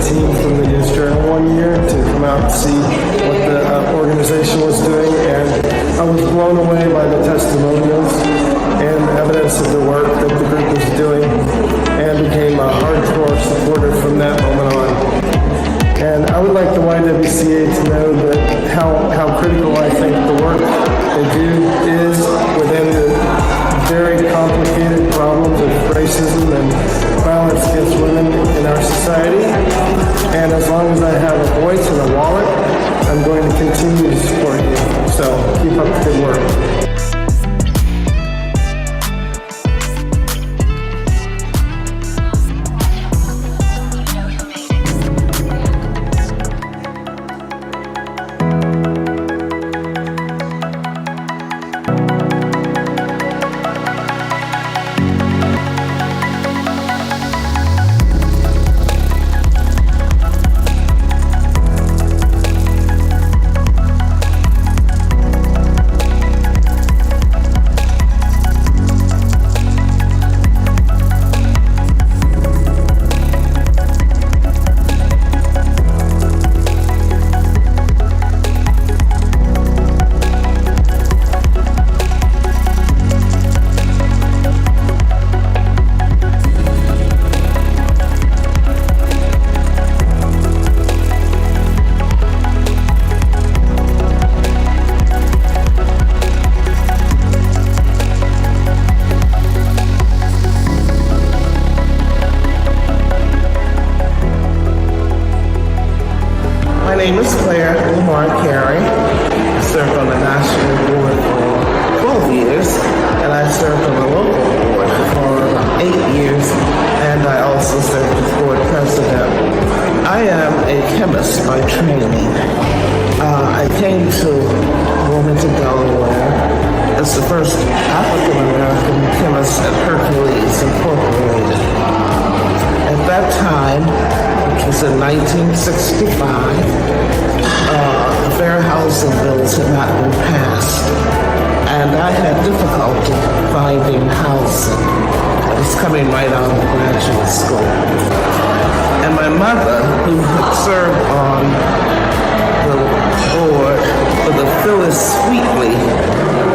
team from the News Journal one year to come out and see what the organization was doing, and I was blown away by the testimonials and evidence of the work that the group was doing, and became a hardcore supporter from that moment on. And I would like the YWCA to know that how critical I think the work they do is within the very complicated problems of racism and violence against women in our society. And as long as I have a voice and a wallet, I'm going to continue to support you. So keep up the good work. My name is Claire Lamar Carey. I served on the national board for 12 years, and I served on the local board for 8 years, and I also served as board president. I am a chemist by training. I came to Wilmington, Delaware as the first African-American chemist at Hercules Incorporated. At that time, which was in 1965, the Fair Housing Bills had not been passed, and I had difficulty finding housing. I was coming right out of graduate school. And my mother, who had served on the board for the Phyllis Wheatley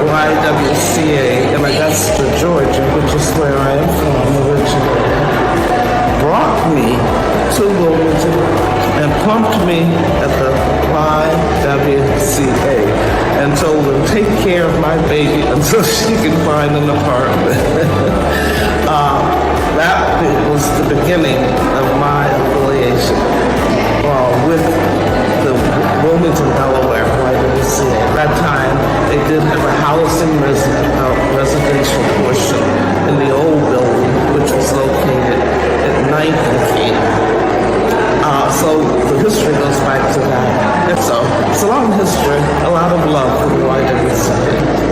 YWCA in Augusta, Georgia, which is where I am from originally, brought me to Wilmington and pumped me at the YWCA and told her, take care of my baby until she can find an apartment. That was the beginning of my affiliation with the Wilmington, Delaware YWCA. At that time, they did have a housing residential portion in the old building, which was located at 9th and King. So the history goes back to that. And so it's a long history, a lot of love for the YWCA.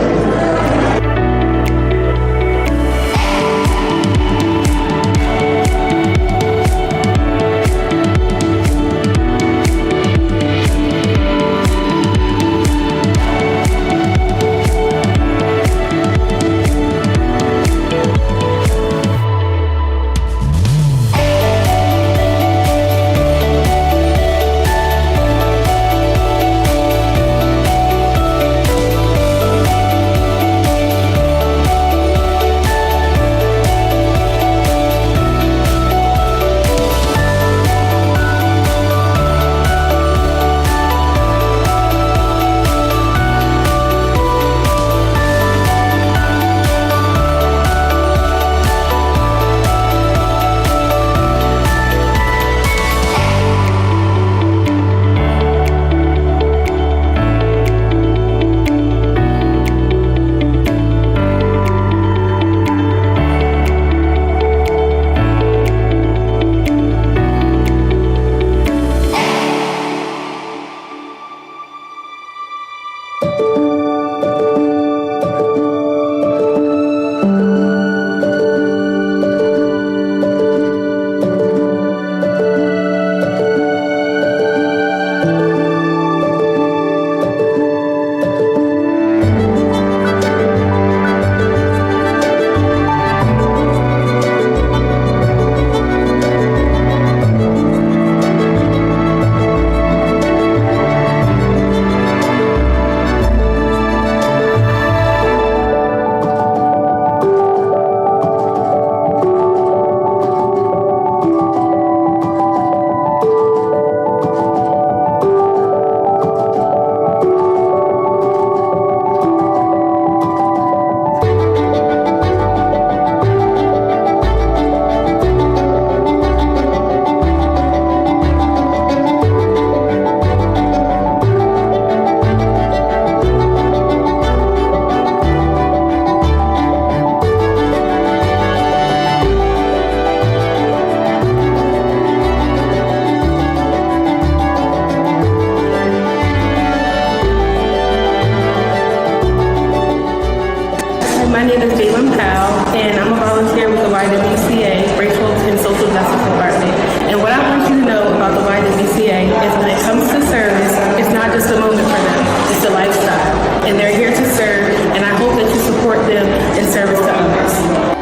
know about the YWCA is when it comes to service, it's not just a moment for them, it's a lifestyle. And they're here to serve, and I hope that you support them in service to others.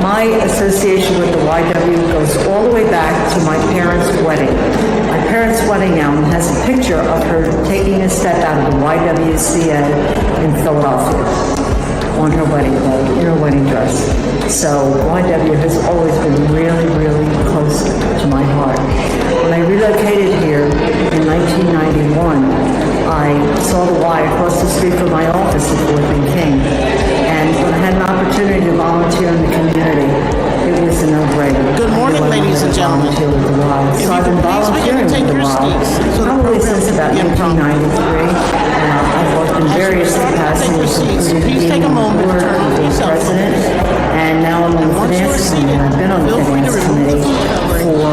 My association with the YW goes all the way back to my parents' wedding. My parents' wedding album has a picture of her taking a step out of the YWCA in Philadelphia on her wedding day, in her wedding dress. So YW has always been really, really close to my heart. When I relocated here in 1991, I saw the Y across the street from my office at 4th and King. And when I had an opportunity to volunteer in the community, it was a no-brainer. Good morning, ladies and gentlemen. So I've been volunteering with the Y probably since about 1993. I've worked in various capacities, including being on the board, being president, and now I'm on the finance committee. I've been on the finance committee for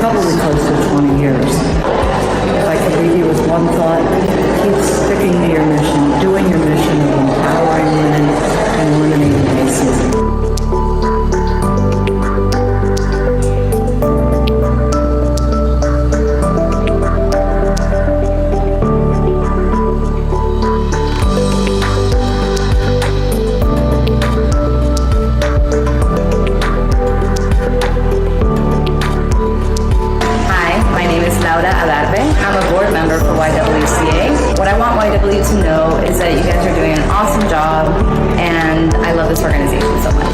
probably close to 20 years. If I could leave you with one thought, keep sticking to your mission, doing your mission of empowering women and eliminating racism. I'm a board member for YWCA. What I want YW to know is that you guys are doing an awesome job, and I love this organization so much.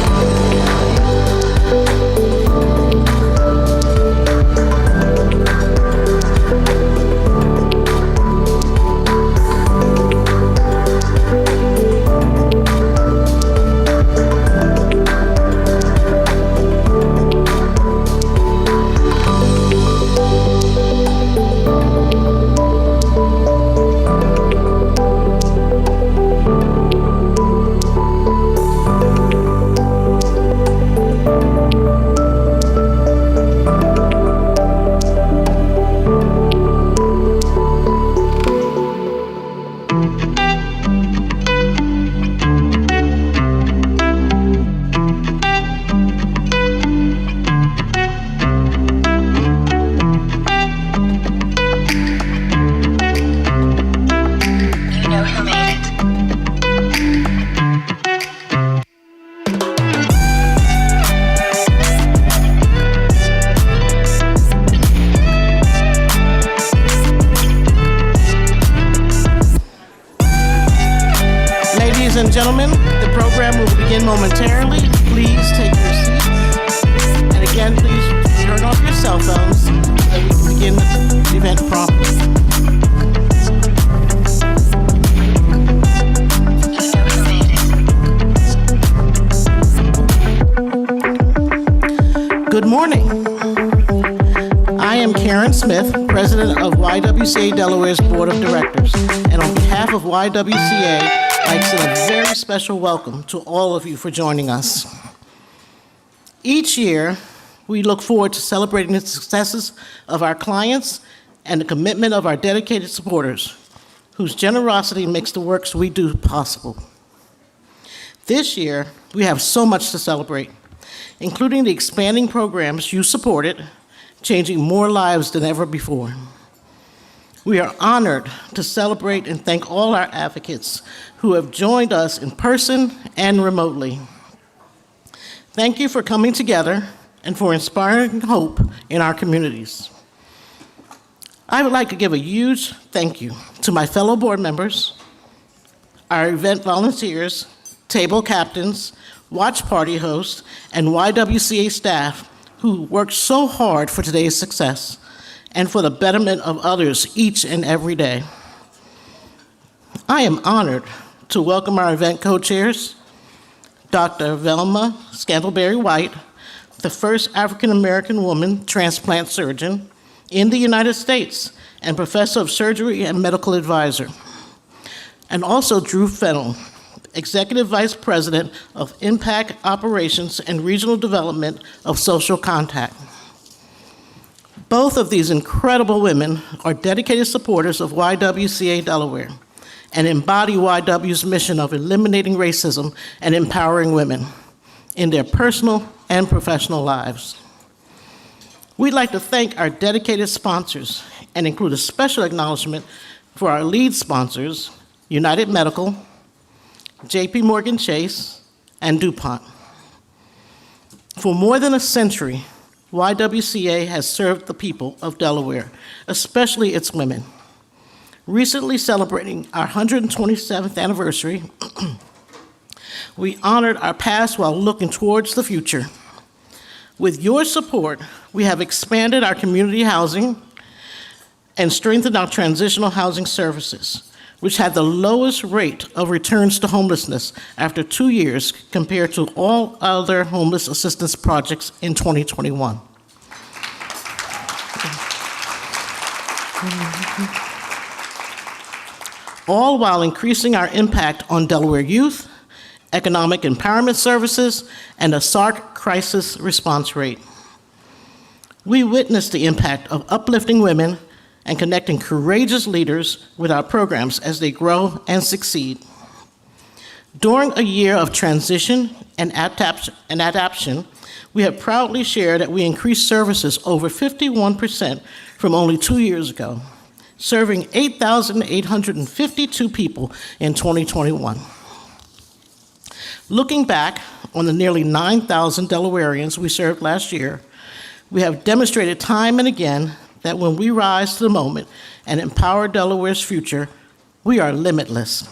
Ladies and gentlemen, the program will begin momentarily. Please take your seats. And again, please turn off your cell phones so that we can begin the event properly. You know who made it. morning. I am Karen Smith, President of YWCA Delaware's Board of Directors, and on behalf of YWCA, I'd like to send a very special welcome to all of you for joining us. Each year, we look forward to celebrating the successes of our clients and the commitment of our dedicated supporters, whose generosity makes the works we do possible. This year, we have so much to celebrate, including the expanding programs you supported, changing more lives than ever before. We are honored to celebrate and thank all our advocates who have joined us in person and remotely. Thank you for coming together and for inspiring hope in our communities. I would like to give a huge thank you to my fellow board members, our event volunteers, table captains, watch party hosts, and YWCA staff who worked so hard for today's success and for the betterment of others each and every day. I am honored to welcome our event co-chairs, Dr. Velma Scantleberry-White, the first African-American woman transplant surgeon in the United States and professor of surgery and medical advisor, and also Drew Fennell, Executive Vice President of Impact Operations and Regional Development of Social Contact. Both of these incredible women are dedicated supporters of YWCA Delaware and embody YW's mission of eliminating racism and empowering women in their personal and professional lives. We'd like to thank our dedicated sponsors and include a special acknowledgement for our lead sponsors, United Medical, JP Morgan Chase, and DuPont. For more than a century, YWCA has served the people of Delaware, especially its women. Recently celebrating our 127th anniversary, we honored our past while looking towards the future. With your support, we have expanded our community housing and strengthened our transitional housing services, which had the lowest rate of returns to homelessness after 2 years compared to all other homeless assistance projects in 2021. All while increasing our impact on Delaware youth, economic empowerment services, and a SARC crisis response rate. We witnessed the impact of uplifting women and connecting courageous leaders with our programs as they grow and succeed. During a year of transition and adaptation, we have proudly shared that we increased services over 51% from only 2 years ago, serving 8,852 people in 2021. Looking back on the nearly 9,000 Delawareans we served last year, we have demonstrated time and again that when we rise to the moment and empower Delaware's future, we are limitless.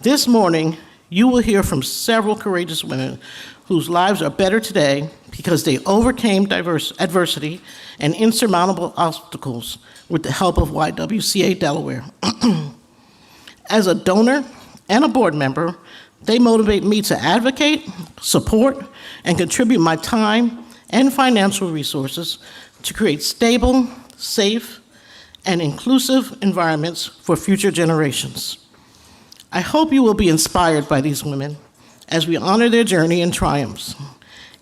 This morning, you will hear from several courageous women whose lives are better today because they overcame adversity and insurmountable obstacles with the help of YWCA Delaware. As a donor and a board member, they motivate me to advocate, support, and contribute my time and financial resources to create stable, safe, and inclusive environments for future generations. I hope you will be inspired by these women as we honor their journey and triumphs.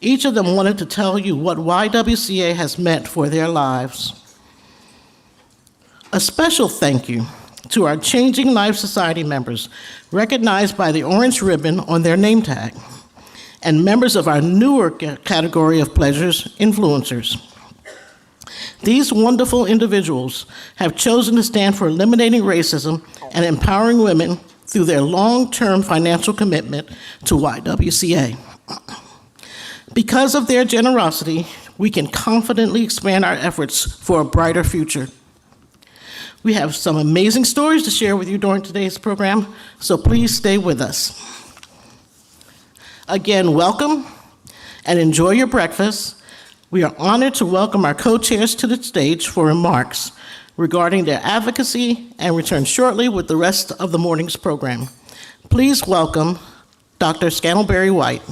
Each of them wanted to tell you what YWCA has meant for their lives. A special thank you to our Changing Lives Society members, recognized by the orange ribbon on their name tag, and members of our newer category of Pleasures Influencers. These wonderful individuals have chosen to stand for eliminating racism and empowering women through their long-term financial commitment to YWCA. Because of their generosity, we can confidently expand our efforts for a brighter future. We have some amazing stories to share with you during today's program, so please stay with us. Again, welcome and enjoy your breakfast. We are honored to welcome our co-chairs to the stage for remarks regarding their advocacy and return shortly with the rest of the morning's program. Please welcome Dr. Scantleberry-White.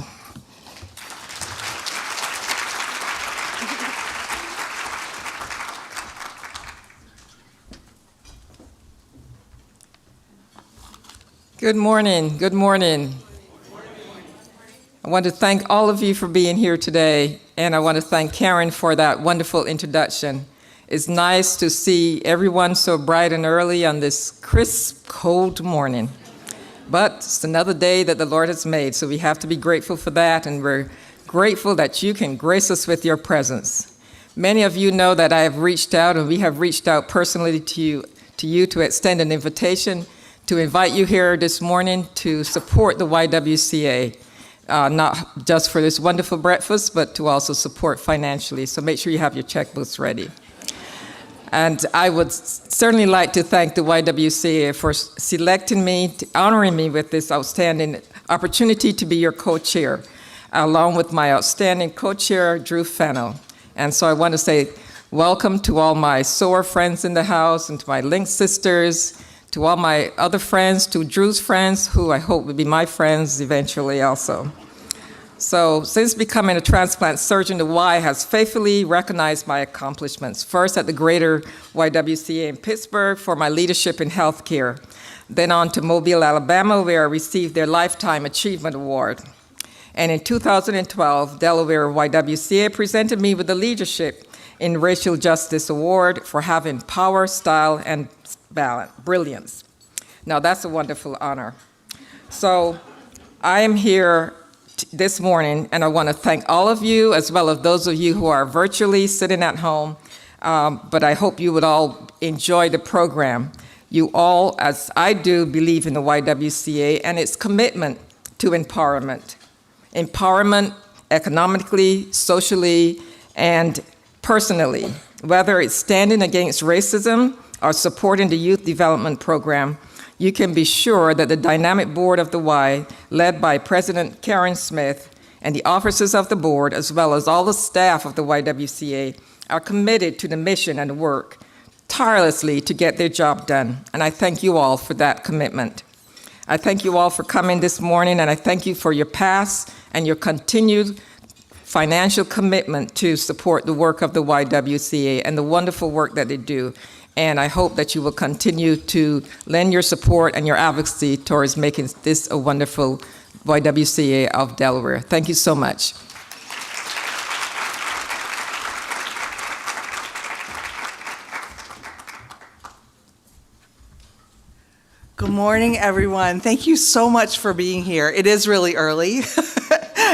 Good morning. Good morning. I want to thank all of you for being here today, and I want to thank Karen for that wonderful introduction. It's nice to see everyone so bright and early on this crisp, cold morning. But it's another day that the Lord has made, so we have to be grateful for that, and we're grateful that you can grace us with your presence. Many of you know that I have reached out, and we have reached out personally to you to extend an invitation to invite you here this morning to support the YWCA. Not just for this wonderful breakfast, but to also support financially. So make sure you have your checkbooks ready. And I would certainly like to thank the YWCA for selecting me, honoring me with this outstanding opportunity to be your co-chair, along with my outstanding co-chair, Drew Fennell. And so I want to say welcome to all my SOAR friends in the house, and to my Link sisters, to all my other friends, to Drew's friends, who I hope will be my friends eventually also. So since becoming a transplant surgeon, the Y has faithfully recognized my accomplishments, first at the greater YWCA in Pittsburgh for my leadership in healthcare, then on to Mobile, Alabama, where I received their Lifetime Achievement Award. And in 2012, Delaware YWCA presented me with the Leadership in Racial Justice Award for having power, style, and brilliance. Now that's a wonderful honor. So I am here this morning, and I want to thank all of you, as well as those of you who are virtually sitting at home, but I hope you would all enjoy the program. You all, as I do, believe in the YWCA and its commitment to empowerment. Empowerment economically, socially, and personally, whether it's standing against racism or supporting the youth development program. You can be sure that the dynamic board of the Y, led by President Karen Smith and the officers of the board, as well as all the staff of the YWCA, are committed to the mission and work tirelessly to get their job done. And I thank you all for that commitment. I thank you all for coming this morning, and I thank you for your past and your continued financial commitment to support the work of the YWCA and the wonderful work that they do. And I hope that you will continue to lend your support and your advocacy towards making this a wonderful YWCA of Delaware. Thank you so much. Good morning, everyone. Thank you so much for being here. It is really early.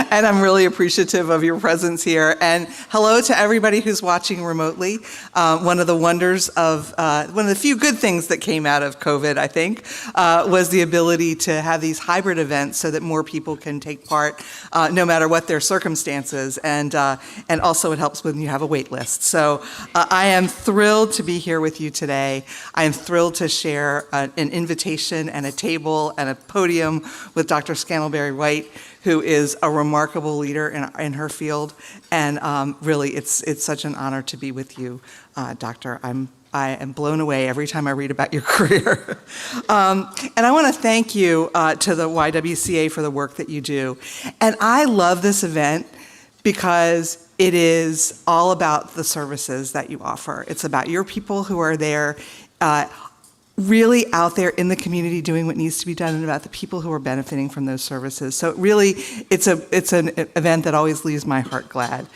And I'm really appreciative of your presence here. And hello to everybody who's watching remotely. One of the wonders of, one of the few good things that came out of COVID, I think, was the ability to have these hybrid events so that more people can take part, no matter what their circumstances. And also it helps when you have a wait list. So I am thrilled to be here with you today. I am thrilled to share an invitation and a table and a podium with Dr. Scantlebury-White, who is a remarkable leader in her field, and really, it's such an honor to be with you, Doctor. I am blown away every time I read about your career. And I want to thank you to the YWCA for the work that you do. And I love this event because it is all about the services that you offer. It's about your people who are there, really out there in the community doing what needs to be done, and about the people who are benefiting from those services. So really, it's an event that always leaves my heart glad.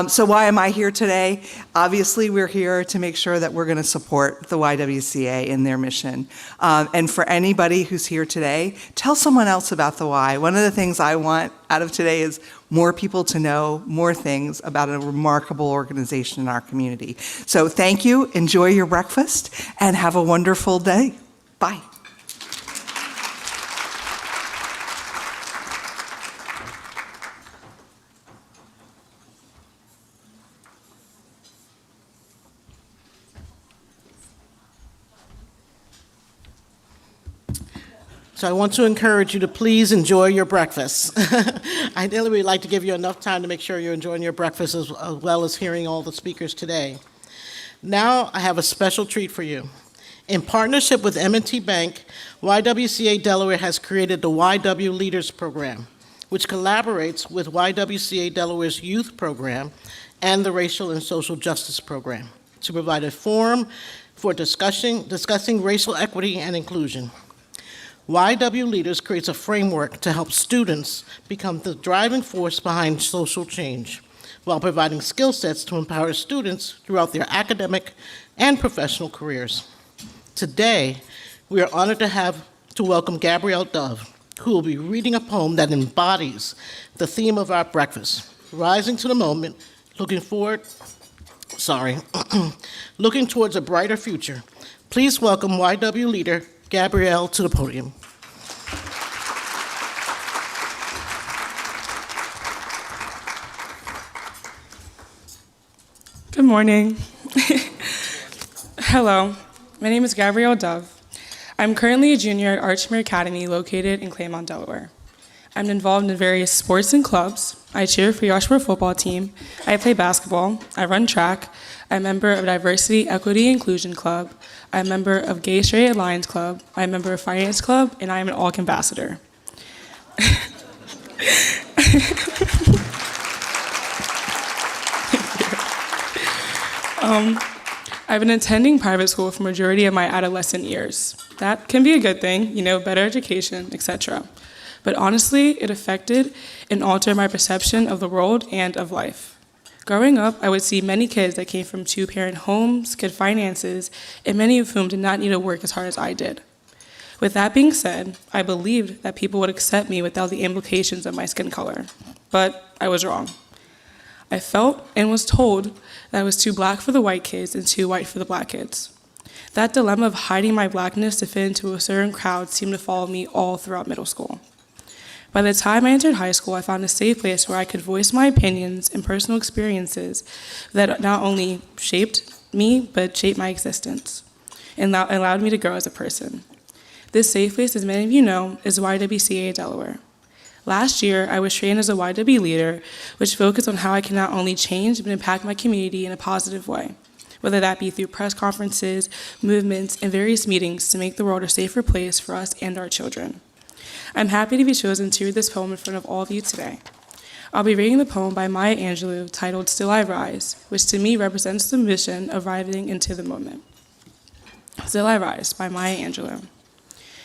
So why am I here today? Obviously, we're here to make sure that we're going to support the YWCA in their mission. And for anybody who's here today, tell someone else about the Y. One of the things I want out of today is more people to know more things about a remarkable organization in our community. So thank you, enjoy your breakfast, and have a wonderful day. Bye. So I want to encourage you to please enjoy your breakfast. Ideally, we'd like to give you enough time to make sure you're enjoying your breakfast as well as hearing all the speakers today. Now I have a special treat for you. In partnership with M&T Bank, YWCA Delaware has created the YW Leaders Program, which collaborates with YWCA Delaware's youth program and the Racial and Social Justice Program to provide a forum for discussing racial equity and inclusion. YW Leaders creates a framework to help students become the driving force behind social change, while providing skill sets to empower students throughout their academic and professional careers. Today, we are honored to welcome Gabrielle Dove, who will be reading a poem that embodies the theme of our breakfast, rising to the moment, looking towards a brighter future. Please welcome YW leader Gabrielle to the podium. Good morning. Hello, my name is Gabrielle Dove. I'm currently a junior at Archmere Academy located in Claymont, Delaware. I'm involved in various sports and clubs. I cheer for the Archmere football team. I play basketball. I run track. I'm a member of Diversity, Equity, Inclusion Club. I'm a member of Gay Straight Alliance Club. I'm a member of Finance Club, and I'm an ALK ambassador. I've been attending private school for the majority of my adolescent years. That can be a good thing, better education, etc. But honestly, it affected and altered my perception of the world and of life. Growing up, I would see many kids that came from two-parent homes, good finances, and many of whom did not need to work as hard as I did. With that being said, I believed that people would accept me without the implications of my skin color. But I was wrong. I felt and was told that I was too black for the white kids and too white for the black kids. That dilemma of hiding my blackness to fit into a certain crowd seemed to follow me all throughout middle school. By the time I entered high school, I found a safe place where I could voice my opinions and personal experiences that not only shaped me, but shaped my existence and allowed me to grow as a person. This safe place, as many of you know, is YWCA Delaware. Last year, I was trained as a YW leader, which focused on how I can not only change, but impact my community in a positive way, whether that be through press conferences, movements, and various meetings to make the world a safer place for us and our children. I'm happy to be chosen to read this poem in front of all of you today. I'll be reading the poem by Maya Angelou titled Still I Rise, which to me represents the mission of rising into the moment. Still I Rise by Maya Angelou.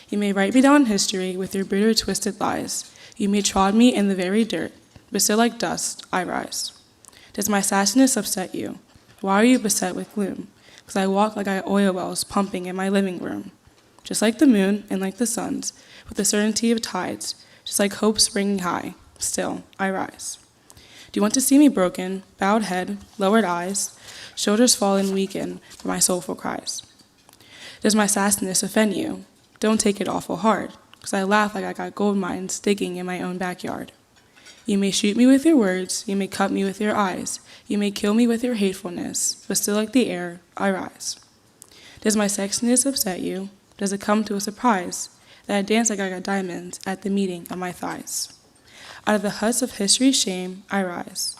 You may write me down in history with your bitter, twisted lies. You may trod me in the very dirt, but still like dust, I rise. Does my sassiness upset you? Why are you beset with gloom? Because I walk like I oil wells pumping in my living room. Just like the moon and like the suns, with the certainty of tides, just like hope springing high, still I rise. Do you want to see me broken, bowed head, lowered eyes, shoulders fallen, weakened, for my soulful cries? Does my sassiness offend you? Don't take it awful hard, because I laugh like I got gold mines digging in my own backyard. You may shoot me with your words, you may cut me with your eyes, you may kill me with your hatefulness, but still like the air, I rise. Does my sexiness upset you? Does it come to a surprise that I dance like I got diamonds at the meeting of my thighs? Out of the huts of history's shame, I rise.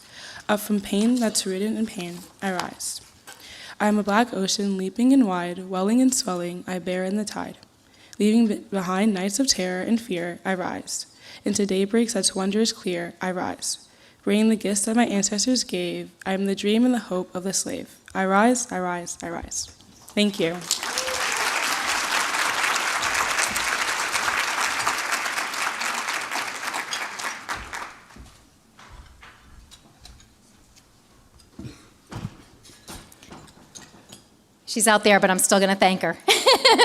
Up from pain that's rooted in pain, I rise. I am a black ocean leaping and wide, welling and swelling, I bear in the tide. Leaving behind nights of terror and fear, I rise. Into daybreaks that's wondrous clear, I rise. Bringing the gifts that my ancestors gave, I am the dream and the hope of the slave. I rise, I rise, I rise. Thank you. She's out there, but I'm still going to thank her.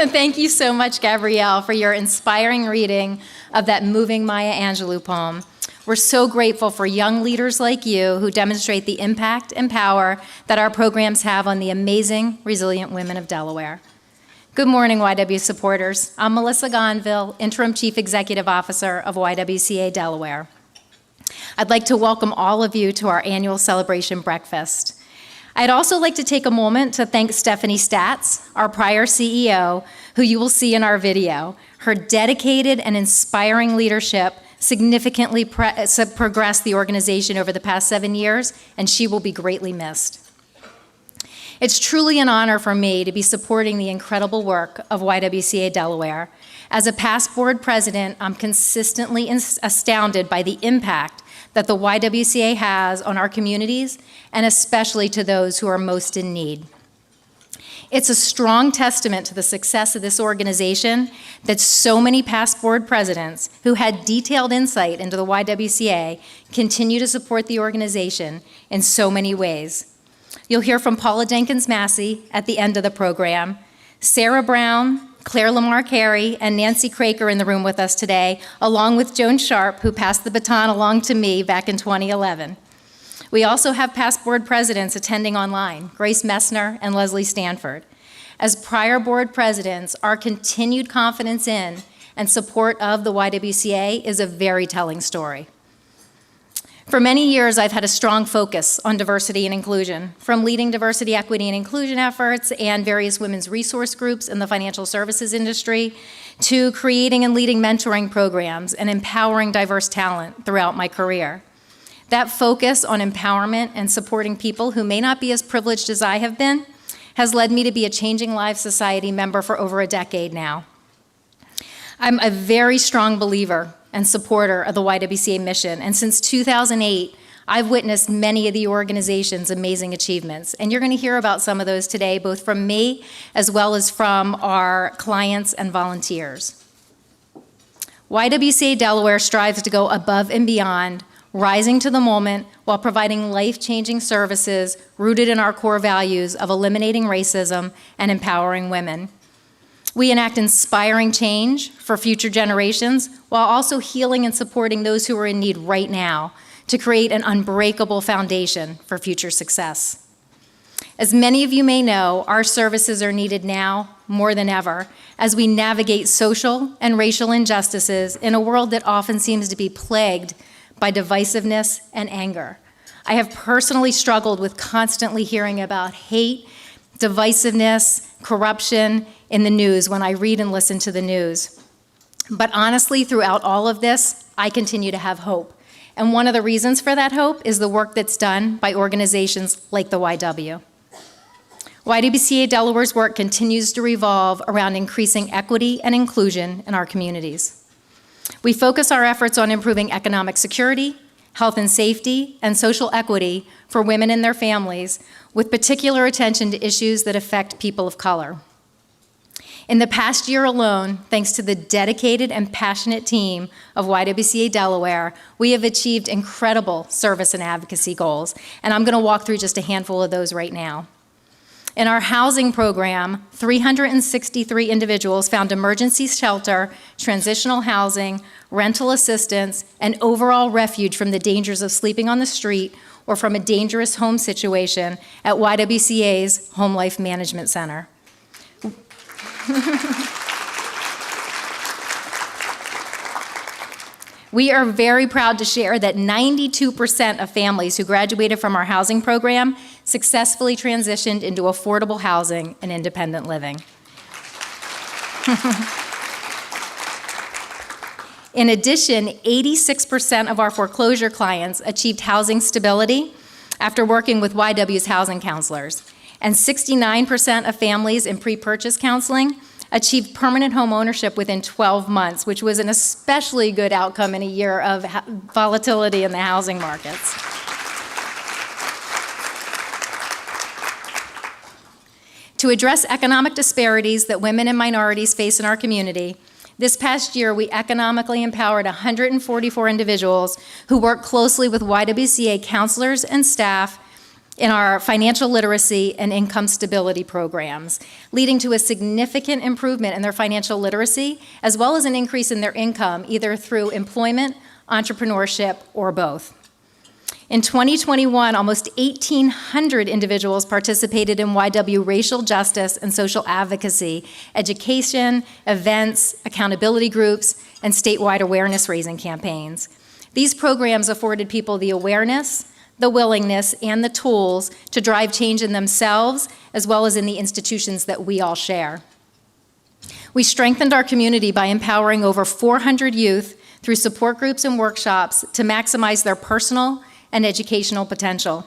Thank you so much, Gabrielle, for your inspiring reading of that moving Maya Angelou poem. We're so grateful for young leaders like you who demonstrate the impact and power that our programs have on the amazing, resilient women of Delaware. Good morning, YW supporters. I'm Melissa Gonville, Interim Chief Executive Officer of YWCA Delaware. I'd like to welcome all of you to our annual celebration breakfast. I'd also like to take a moment to thank Stephanie Statz, our prior CEO, who you will see in our video. Her dedicated and inspiring leadership significantly progressed the organization over the past 7 years, and she will be greatly missed. It's truly an honor for me to be supporting the incredible work of YWCA Delaware. As a past board president, I'm consistently astounded by the impact that the YWCA has on our communities, and especially to those who are most in need. It's a strong testament to the success of this organization that so many past board presidents who had detailed insight into the YWCA continue to support the organization in so many ways. You'll hear from Paula Jenkins-Massey at the end of the program. Sarah Brown, Claire Lamar Carey, and Nancy Craik are in the room with us today, along with Joan Sharp, who passed the baton along to me back in 2011. We also have past board presidents attending online, Grace Messner and Leslie Stanford. As prior board presidents, our continued confidence in and support of the YWCA is a very telling story. For many years, I've had a strong focus on diversity and inclusion, from leading diversity, equity, and inclusion efforts and various women's resource groups in the financial services industry, to creating and leading mentoring programs and empowering diverse talent throughout my career. That focus on empowerment and supporting people who may not be as privileged as I have been has led me to be a Changing Lives Society member for over a decade now. I'm a very strong believer and supporter of the YWCA mission, and since 2008, I've witnessed many of the organization's amazing achievements, and you're going to hear about some of those today, both from me as well as from our clients and volunteers. YWCA Delaware strives to go above and beyond, rising to the moment while providing life-changing services rooted in our core values of eliminating racism and empowering women. We enact inspiring change for future generations while also healing and supporting those who are in need right now to create an unbreakable foundation for future success. As many of you may know, our services are needed now more than ever as we navigate social and racial injustices in a world that often seems to be plagued by divisiveness and anger. I have personally struggled with constantly hearing about hate, divisiveness, corruption in the news when I read and listen to the news. But honestly, throughout all of this, I continue to have hope. And one of the reasons for that hope is the work that's done by organizations like the YW. YWCA Delaware's work continues to revolve around increasing equity and inclusion in our communities. We focus our efforts on improving economic security, health and safety, and social equity for women and their families, with particular attention to issues that affect people of color. In the past year alone, thanks to the dedicated and passionate team of YWCA Delaware, we have achieved incredible service and advocacy goals, and I'm going to walk through just a handful of those right now. In our housing program, 363 individuals found emergency shelter, transitional housing, rental assistance, and overall refuge from the dangers of sleeping on the street or from a dangerous home situation at YWCA's Home Life Management Center. We are very proud to share that 92% of families who graduated from our housing program successfully transitioned into affordable housing and independent living. In addition, 86% of our foreclosure clients achieved housing stability after working with YW's housing counselors, and 69% of families in pre-purchase counseling achieved permanent home ownership within 12 months, which was an especially good outcome in a year of volatility in the housing markets. To address economic disparities that women and minorities face in our community, this past year we economically empowered 144 individuals who work closely with YWCA counselors and staff in our financial literacy and income stability programs, leading to a significant improvement in their financial literacy, as well as an increase in their income, either through employment, entrepreneurship, or both. In 2021, almost 1,800 individuals participated in YW racial justice and social advocacy, education, events, accountability groups, and statewide awareness-raising campaigns. These programs afforded people the awareness, the willingness, and the tools to drive change in themselves, as well as in the institutions that we all share. We strengthened our community by empowering over 400 youth through support groups and workshops to maximize their personal and educational potential.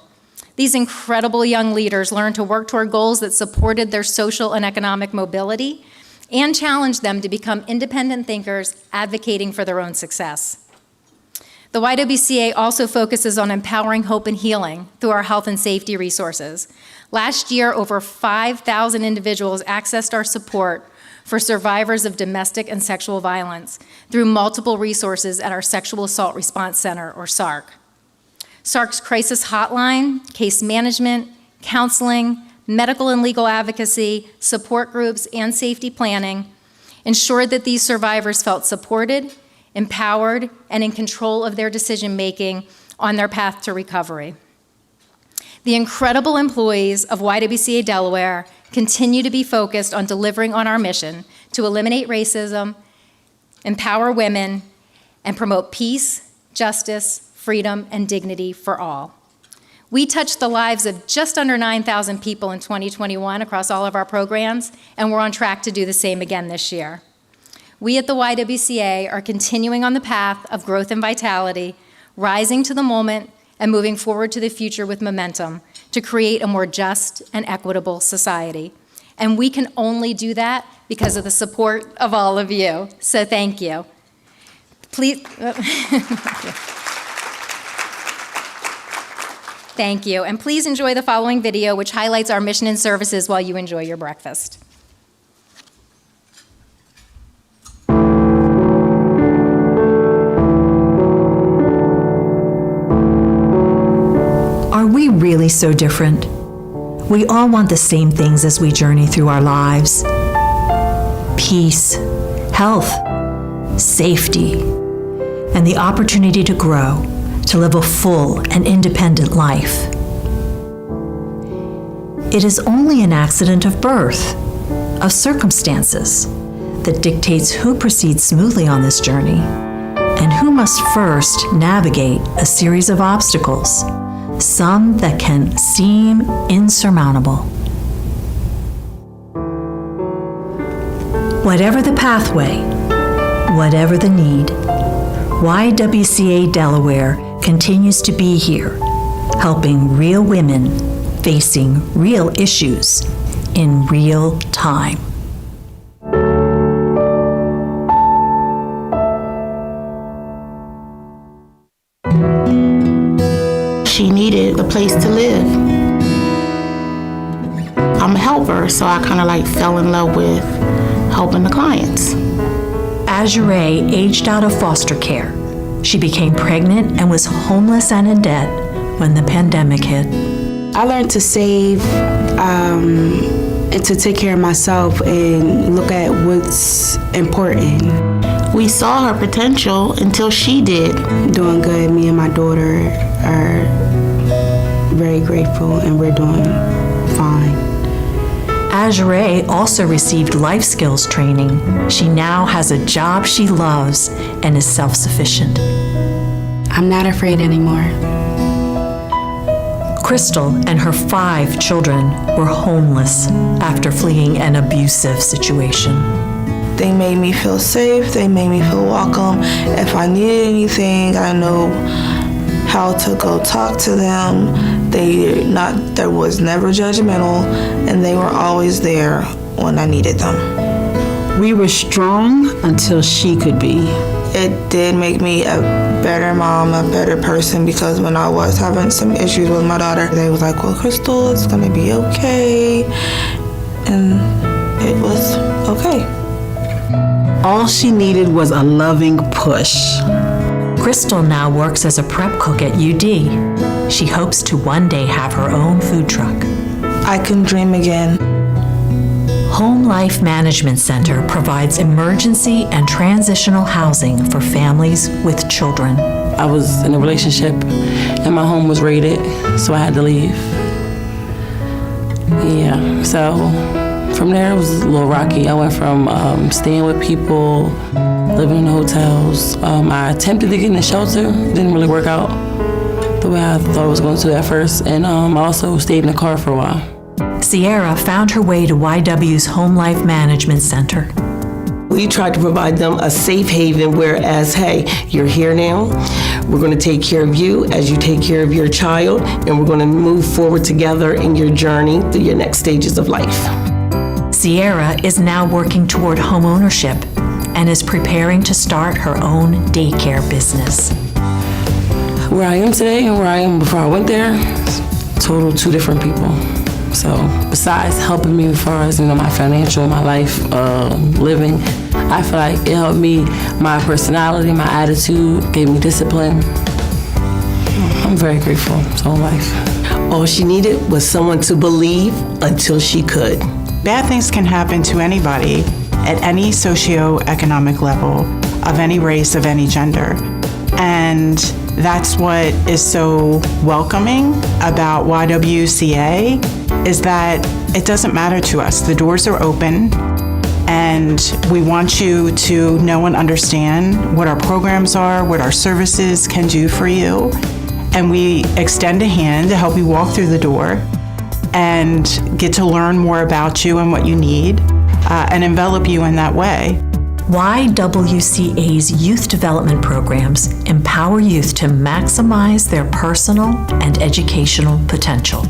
These incredible young leaders learned to work toward goals that supported their social and economic mobility and challenged them to become independent thinkers advocating for their own success. The The YWCA also focuses on empowering hope and healing through our health and safety resources. Last year, over 5,000 individuals accessed our support for survivors of domestic and sexual violence through multiple resources at our Sexual Assault Response Center, or SARC. SARC's crisis hotline, case management, counseling, medical and legal advocacy, support groups, and safety planning ensured that these survivors felt supported, empowered, and in control of their decision-making on their path to recovery. The incredible employees of YWCA Delaware continue to be focused on delivering on our mission to eliminate racism, empower women, and promote peace, justice, freedom, and dignity for all. We touched the lives of just under 9,000 people in 2021 across all of our programs, and we're on track to do the same again this year. We at the YWCA are continuing on the path of growth and vitality, rising to the moment and moving forward to the future with momentum to create a more just and equitable society. And we can only do that because of the support of all of you. So thank you. Please. Thank you. And please enjoy the following video, which highlights our mission and services while you enjoy your breakfast. Are we really so different? We all want the same things as we journey through our lives: peace, health, safety, and the opportunity to grow, to live a full and independent life. It is only an accident of birth, of circumstances, that dictates who proceeds smoothly on this journey and who must first navigate a series of obstacles, some that can seem insurmountable. Whatever the pathway, whatever the need, YWCA Delaware continues to be here, helping real women facing real issues in real time. She needed a place to live. I'm a helper, so I kind of like fell in love with helping the clients. Azure aged out of foster care. She became pregnant and was homeless and in debt when the pandemic hit. I learned to save and to take care of myself and look at what's important. We saw her potential until she did. Doing good. Me and my daughter are very grateful, and we're doing fine. Azure also received life skills training. She now has a job she loves and is self-sufficient. I'm not afraid anymore. Crystal and her 5 children were homeless after fleeing an abusive situation. They made me feel safe. They made me feel welcome. If I needed anything, I know how to go talk to them. There was never judgmental, and they were always there when I needed them. We were strong until she could be. It did make me a better mom, a better person, because when I was having some issues with my daughter, they was like, well, Crystal, it's gonna be okay. And it was okay. All she needed was a loving push. Crystal now works as a prep cook at UD. She hopes to one day have her own food truck. I can dream again. Home Life Management Center provides emergency and transitional housing for families with children. I was in a relationship and my home was raided, so I had to leave. Yeah, so from there it was a little rocky. I went from staying with people, living in hotels. I attempted to get in a shelter. It didn't really work out the way I thought it was going to at first. And I also stayed in the car for a while. Sierra found her way to YW's Home Life Management Center. We tried to provide them a safe haven, whereas, hey, you're here now. We're going to take care of you as you take care of your child, and we're going to move forward together in your journey through your next stages of life. Sierra is now working toward home ownership and is preparing to start her own daycare business. where I am today and where I am before I went there, total two different people. So besides helping me as far as, my financial, my life, living, I feel like it helped me, my personality, my attitude, gave me discipline. I'm very grateful to Home Life. All she needed was someone to believe until she could. Bad things can happen to anybody at any socioeconomic level, of any race, of any gender. And that's what is so welcoming about YWCA, is that it doesn't matter to us. The doors are open, and we want you to know and understand what our programs are, what our services can do for you. And we extend a hand to help you walk through the door and get to learn more about you and what you need, and envelop you in that way. YWCA's youth development programs empower youth to maximize their personal and educational potential.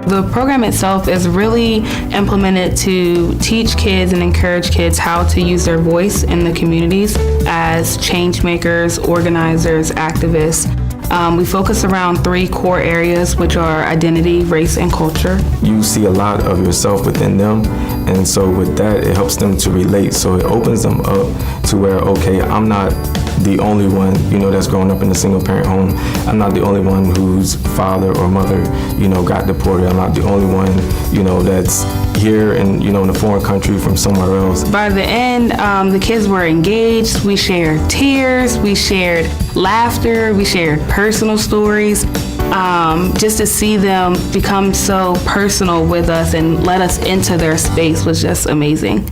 The program itself is really implemented to teach kids and encourage kids how to use their voice in the communities as change makers, organizers, activists. We focus around 3 core areas, which are identity, race, and culture. You see a lot of yourself within them, and so with that, it helps them to relate. So it opens them up to where, okay, I'm not the only one, that's growing up in a single parent home. I'm not the only one whose father or mother, got deported. I'm not the only one, that's here in, in a foreign country from somewhere else. By the end, the kids were engaged. We shared tears, we shared laughter, we shared personal stories. Just to see them become so personal with us and let us into their space was just amazing.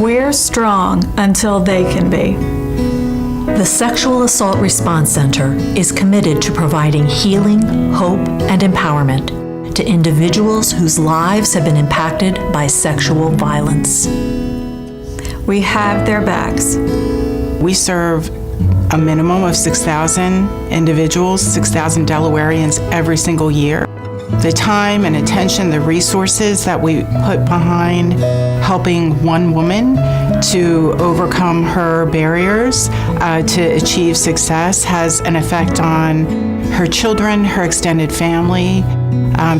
We're strong until they can be. The Sexual Assault Response Center is committed to providing healing, hope, and empowerment to individuals whose lives have been impacted by sexual violence. We have their backs. We serve a minimum of 6,000 individuals, 6,000 Delawareans every single year. The time and attention, the resources that we put behind helping one woman to overcome her barriers to achieve success has an effect on her children, her extended family,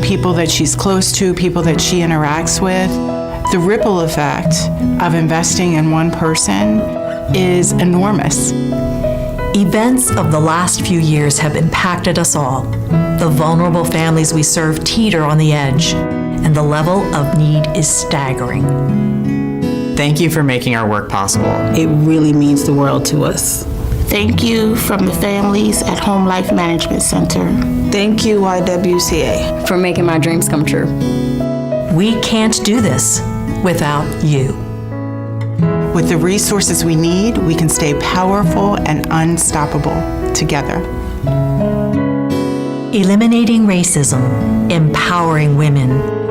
people that she's close to, people that she interacts with. The ripple effect of investing in one person is enormous. Events of the last few years have impacted us all. The vulnerable families we serve teeter on the edge, and the level of need is staggering. Thank you for making our work possible. It really means the world to us. Thank you from the families at Home Life Management Center. Thank you, YWCA, for making my dreams come true. We can't do this without you. With the resources we need, we can stay powerful and unstoppable together. Eliminating racism, empowering women.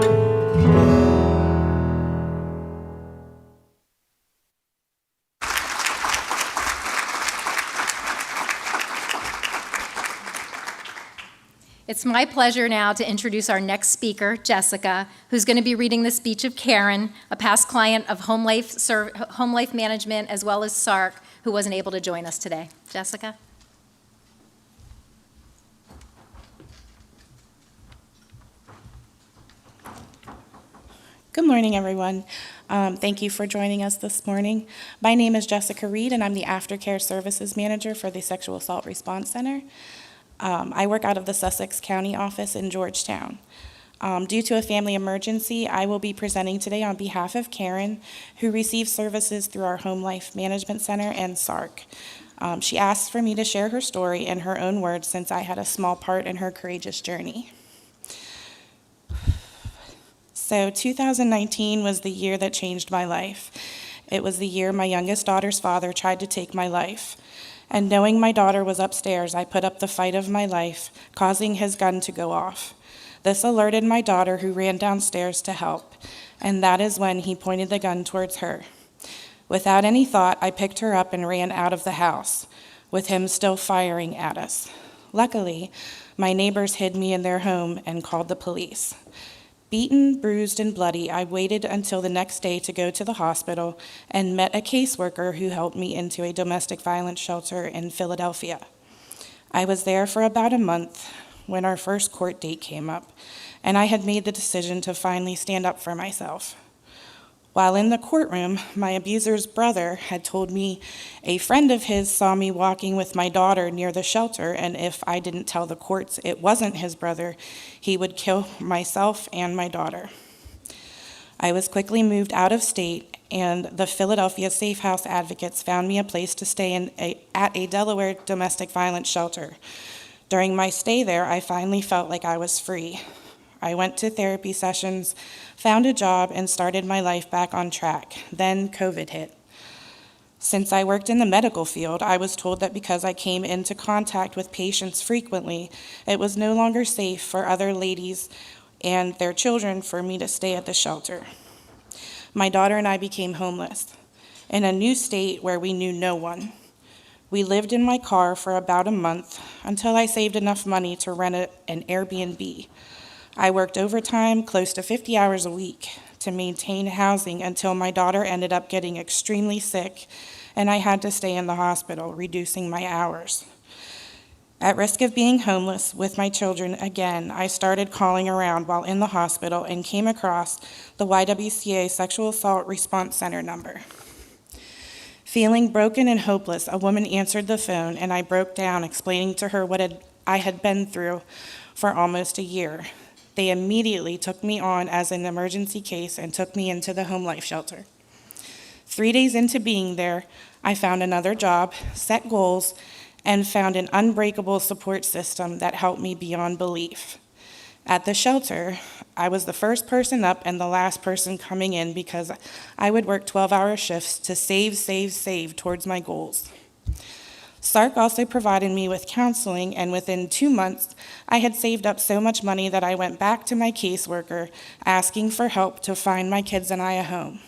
It's my pleasure now to introduce our next speaker, Jessica, who's going to be reading the speech of Karen, a past client of Home Life Management as well as SARC, who wasn't able to join us today. Jessica? Good morning, everyone. Thank you for joining us this morning. My name is Jessica Reed, and I'm the Aftercare Services Manager for the Sexual Assault Response Center. I work out of the Sussex County office in Georgetown. Due to a family emergency, I will be presenting today on behalf of Karen, who receives services through our Home Life Management Center and SARC. She asked for me to share her story in her own words since I had a small part in her courageous journey. So 2019 was the year that changed my life. It was the year my youngest daughter's father tried to take my life. And knowing my daughter was upstairs, I put up the fight of my life, causing his gun to go off. This alerted my daughter, who ran downstairs to help, and that is when he pointed the gun towards her. Without any thought, I picked her up and ran out of the house, with him still firing at us. Luckily, my neighbors hid me in their home and called the police. Beaten, bruised, and bloody, I waited until the next day to go to the hospital and met a caseworker who helped me into a domestic violence shelter in Philadelphia. I was there for about a month when our first court date came up, and I had made the decision to finally stand up for myself. While in the courtroom, my abuser's brother had told me a friend of his saw me walking with my daughter near the shelter, and if I didn't tell the courts it wasn't his brother, he would kill myself and my daughter. I was quickly moved out of state, and the Philadelphia Safe House advocates found me a place to stay at a Delaware domestic violence shelter. During my stay there, I finally felt like I was free. I went to therapy sessions, found a job, and started my life back on track. Then COVID hit. Since I worked in the medical field, I was told that because I came into contact with patients frequently, it was no longer safe for other ladies and their children for me to stay at the shelter. My daughter and I became homeless in a new state where we knew no one. We lived in my car for about a month until I saved enough money to rent an Airbnb. I worked overtime, close to 50 hours a week, to maintain housing until my daughter ended up getting extremely sick and I had to stay in the hospital, reducing my hours. At risk of being homeless with my children again, I started calling around while in the hospital and came across the YWCA Sexual Assault Response Center number. Feeling broken and hopeless, a woman answered the phone and I broke down explaining to her what I had been through for almost a year. They immediately took me on as an emergency case and took me into the home life shelter. 3 days into being there, I found another job, set goals, and found an unbreakable support system that helped me beyond belief. At the shelter, I was the first person up and the last person coming in because I would work 12-hour shifts to save towards my goals. SARC also provided me with counseling, and within 2 months, I had saved up so much money that I went back to my caseworker asking for help to find my kids and I a home.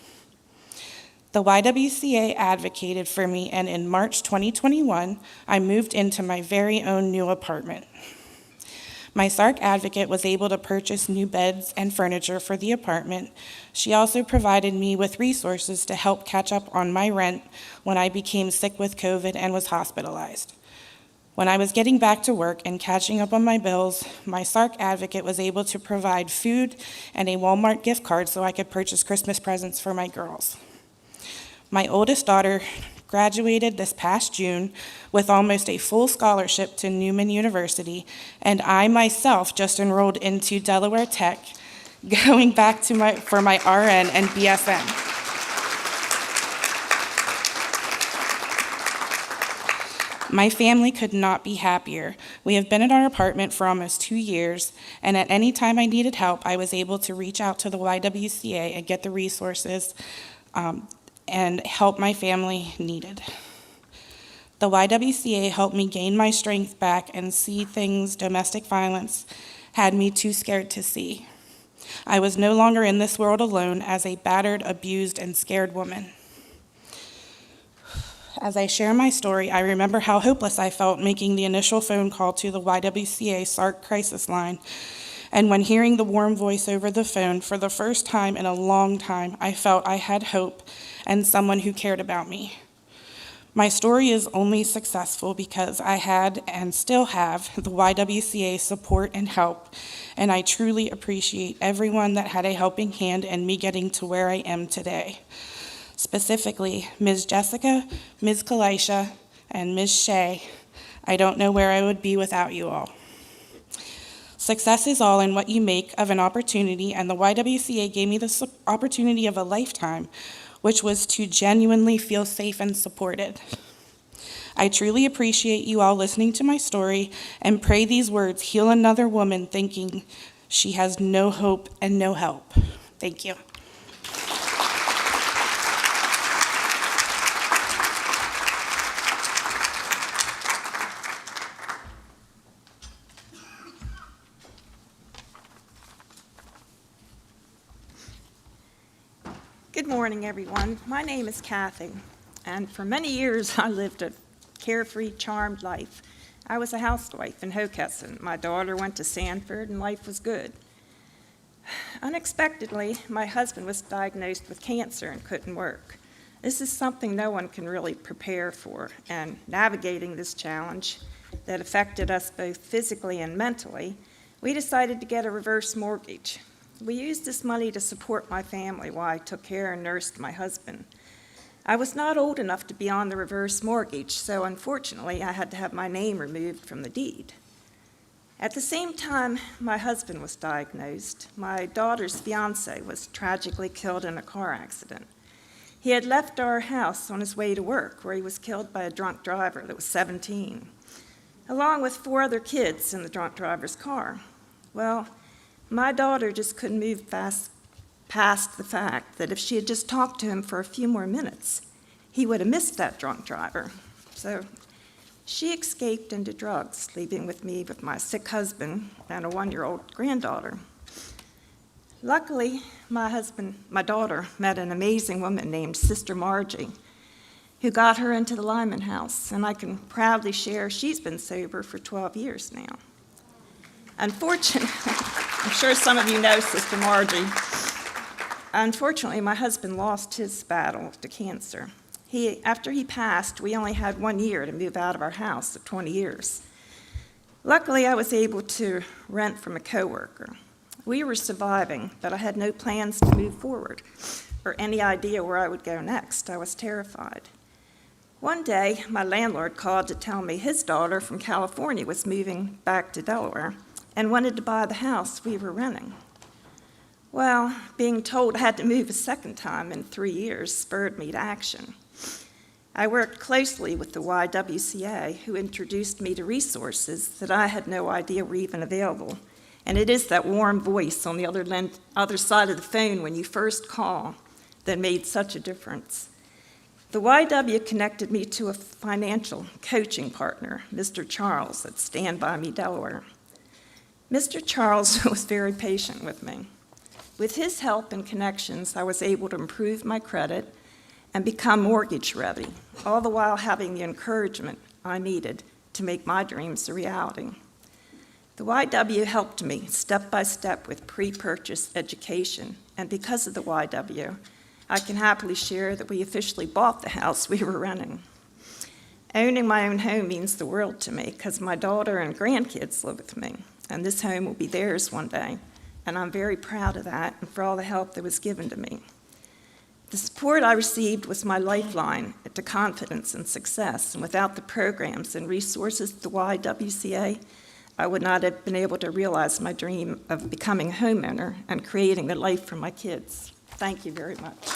The YWCA advocated for me, and in March 2021, I moved into my very own new apartment. My SARC advocate was able to purchase new beds and furniture for the apartment. She also provided me with resources to help catch up on my rent when I became sick with COVID and was hospitalized. When I was getting back to work and catching up on my bills, my SARC advocate was able to provide food and a Walmart gift card so I could purchase Christmas presents for my girls. My oldest daughter graduated this past June with almost a full scholarship to Newman University, and I myself just enrolled into Delaware Tech, going back to for my RN and BSN. My family could not be happier. We have been in our apartment for almost 2 years, and at any time I needed help, I was able to reach out to the YWCA and get the resources and help my family needed. The YWCA helped me gain my strength back and see things domestic violence had me too scared to see. I was no longer in this world alone as a battered, abused, and scared woman. As I share my story, I remember how hopeless I felt making the initial phone call to the YWCA SARC crisis line. And when hearing the warm voice over the phone for the first time in a long time, I felt I had hope and someone who cared about me. My story is only successful because I had and still have the YWCA support and help, and I truly appreciate everyone that had a helping hand in me getting to where I am today. Specifically, Ms. Jessica, Ms. Kalisha, and Ms. Shea. I don't know where I would be without you all. Success is all in what you make of an opportunity, and the YWCA gave me the opportunity of a lifetime, which was to genuinely feel safe and supported. I truly appreciate you all listening to my story and pray these words heal another woman thinking she has no hope and no help. Thank you. Good morning, everyone. My name is Kathy, and for many years I lived a carefree, charmed life. I was a housewife in Hockessin. My daughter went to Sanford, and life was good. Unexpectedly, my husband was diagnosed with cancer and couldn't work. This is something no one can really prepare for, and navigating this challenge that affected us both physically and mentally, we decided to get a reverse mortgage. We used this money to support my family while I took care and nursed my husband. I was not old enough to be on the reverse mortgage, so unfortunately I had to have my name removed from the deed. At the same time my husband was diagnosed, my daughter's fiance was tragically killed in a car accident. He had left our house on his way to work, where he was killed by a drunk driver that was 17, along with 4 other kids in the drunk driver's car. Well, my daughter just couldn't move past the fact that if she had just talked to him for a few more minutes, he would have missed that drunk driver. So she escaped into drugs, leaving me with my sick husband and a 1-year-old granddaughter. Luckily, my daughter met an amazing woman named Sister Margie, who got her into the Lyman House, and I can proudly share she's been sober for 12 years now. Unfortunately, I'm sure some of you know Sister Margie. Unfortunately, my husband lost his battle to cancer. After he passed, we only had 1 year to move out of our house of 20 years. Luckily, I was able to rent from a coworker. We were surviving, but I had no plans to move forward or any idea where I would go next. I was terrified. One day, my landlord called to tell me his daughter from California was moving back to Delaware and wanted to buy the house we were renting. Well, being told I had to move a second time in 3 years spurred me to action. I worked closely with the YWCA, who introduced me to resources that I had no idea were even available. And it is that warm voice on the other side of the phone when you first call that made such a difference. The YW connected me to a financial coaching partner, Mr. Charles at Stand By Me, Delaware. Mr. Charles was very patient with me. With his help and connections, I was able to improve my credit and become mortgage ready, all the while having the encouragement I needed to make my dreams a reality. The YW helped me step by step with pre-purchase education, and because of the YW, I can happily share that we officially bought the house we were renting. Owning my own home means the world to me because my daughter and grandkids live with me, and this home will be theirs one day, and I'm very proud of that and for all the help that was given to me. The support I received was my lifeline to confidence and success, and without the programs and resources at the YWCA, I would not have been able to realize my dream of becoming a homeowner and creating a life for my kids. Thank you very much.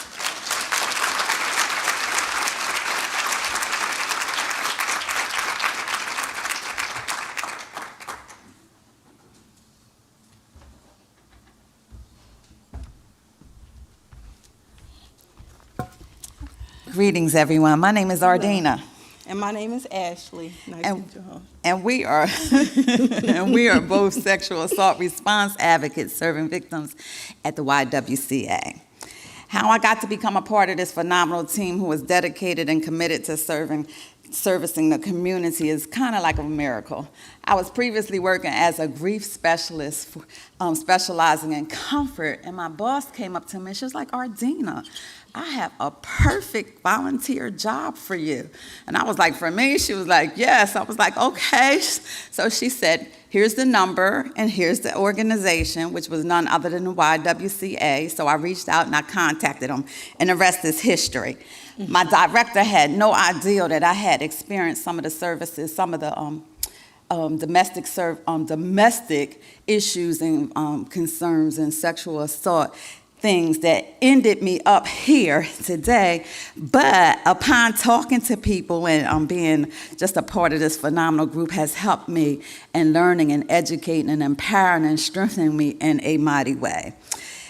Greetings, everyone. My name is Ardina. And my name is Ashley. Nice to meet you all. And we are both sexual assault response advocates serving victims at the YWCA. How I got to become a part of this phenomenal team who is dedicated and committed to servicing the community is kind of like a miracle. I was previously working as a grief specialist, specializing in comfort, and my boss came up to me and she was like, Ardina, I have a perfect volunteer job for you. And I was like, for me? She was like, yes. I was like, okay. So she said, here's the number and here's the organization, which was none other than the YWCA. So I reached out and I contacted them, and the rest is history. My director had no idea that I had experienced some of the services, some of the domestic issues and concerns and sexual assault things that ended me up here today. But upon talking to people and being just a part of this phenomenal group has helped me in learning and educating and empowering and strengthening me in a mighty way.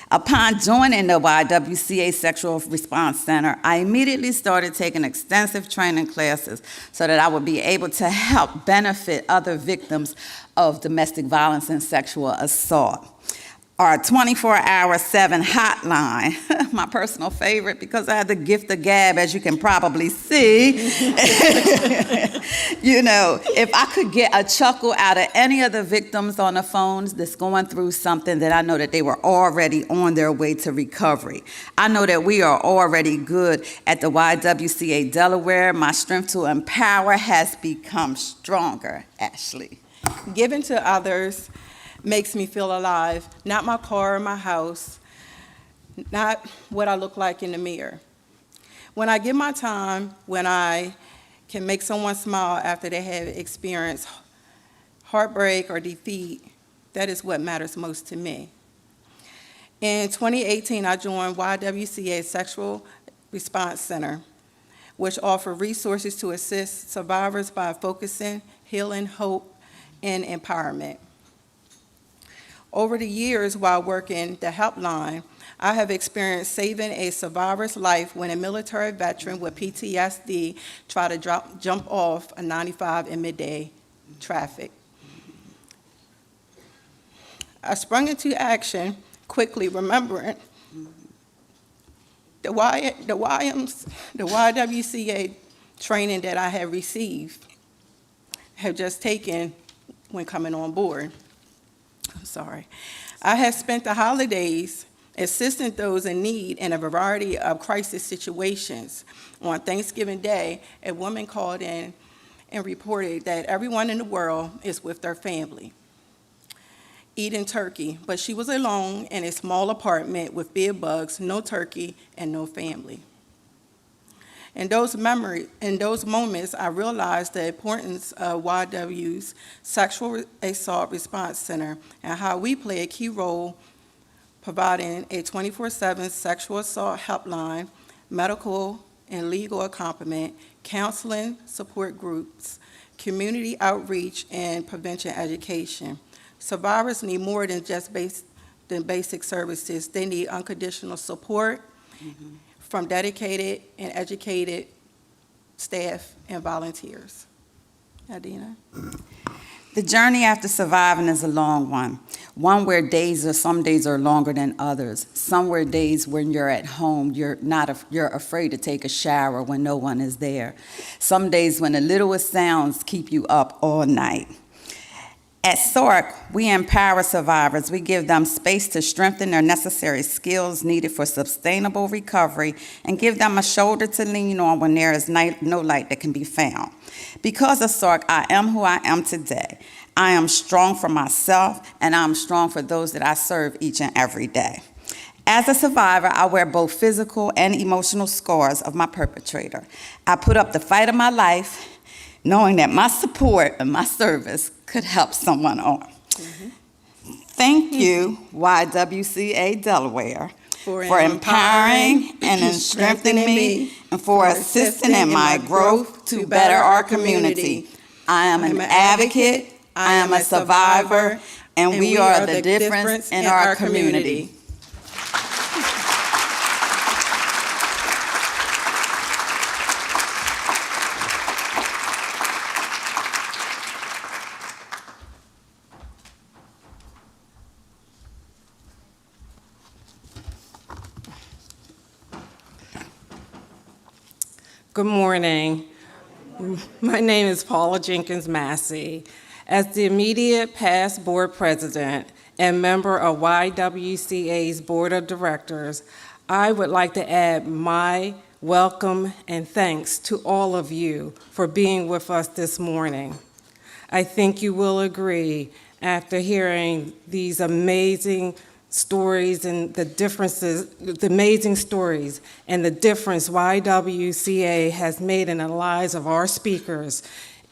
Upon joining the YWCA Sexual Response Center, I immediately started taking extensive training classes so that I would be able to help benefit other victims of domestic violence and sexual assault. our 24/7 hotline, my personal favorite because I have the gift of gab, as you can probably see. You know, if I could get a chuckle out of any of the victims on the phones that's going through something, that I know that they were already on their way to recovery. I know that we are already good at the YWCA Delaware. My strength to empower has become stronger, Ashley. Giving to others makes me feel alive, not my car or my house, not what I look like in the mirror. When I give my time, when I can make someone smile after they have experienced heartbreak or defeat, that is what matters most to me. In 2018, I joined YWCA Sexual Response Center, which offer resources to assist survivors by focusing, healing, hope, and empowerment. Over the years while working the helpline, I have experienced saving a survivor's life when a military veteran with PTSD tried to jump off a 95 in midday traffic. I sprung into action quickly, remembering the YWCA training that I had received, had just taken when coming on board. I'm sorry. I have spent the holidays assisting those in need in a variety of crisis situations. On Thanksgiving Day, a woman called in and reported that everyone in the world is with their family, eating turkey, but she was alone in a small apartment with bed bugs, no turkey, and no family. In those moments, I realized the importance of YW's Sexual Assault Response Center and how we play a key role providing a 24/7 sexual assault helpline, medical and legal accompaniment, counseling support groups, community outreach, and prevention education. Survivors need more than just basic services. They need unconditional support from dedicated and educated staff and volunteers. Adina? The journey after surviving is a long one where some days are longer than others. Some where days when you're at home, you're afraid to take a shower when no one is there. Some days when the littlest sounds keep you up all night. At SORC, we empower survivors. We give them space to strengthen their necessary skills needed for sustainable recovery and give them a shoulder to lean on when there is no light that can be found. Because of SORC, I am who I am today. I am strong for myself, and I'm strong for those that I serve each and every day. As a survivor, I wear both physical and emotional scars of my perpetrator. I put up the fight of my life, knowing that my support and my service could help someone on. Thank you, YWCA Delaware, for empowering and strengthening me and for assisting in my growth to better our community. I am an advocate, I am a survivor, and we are the difference in our community. Good morning. My name is Paula Jenkins Massey. As the immediate past board president and member of YWCA's board of directors, I would like to add my welcome and thanks to all of you for being with us this morning. I think you will agree after hearing these amazing stories and the differences, the amazing stories and the difference YWCA has made in the lives of our speakers,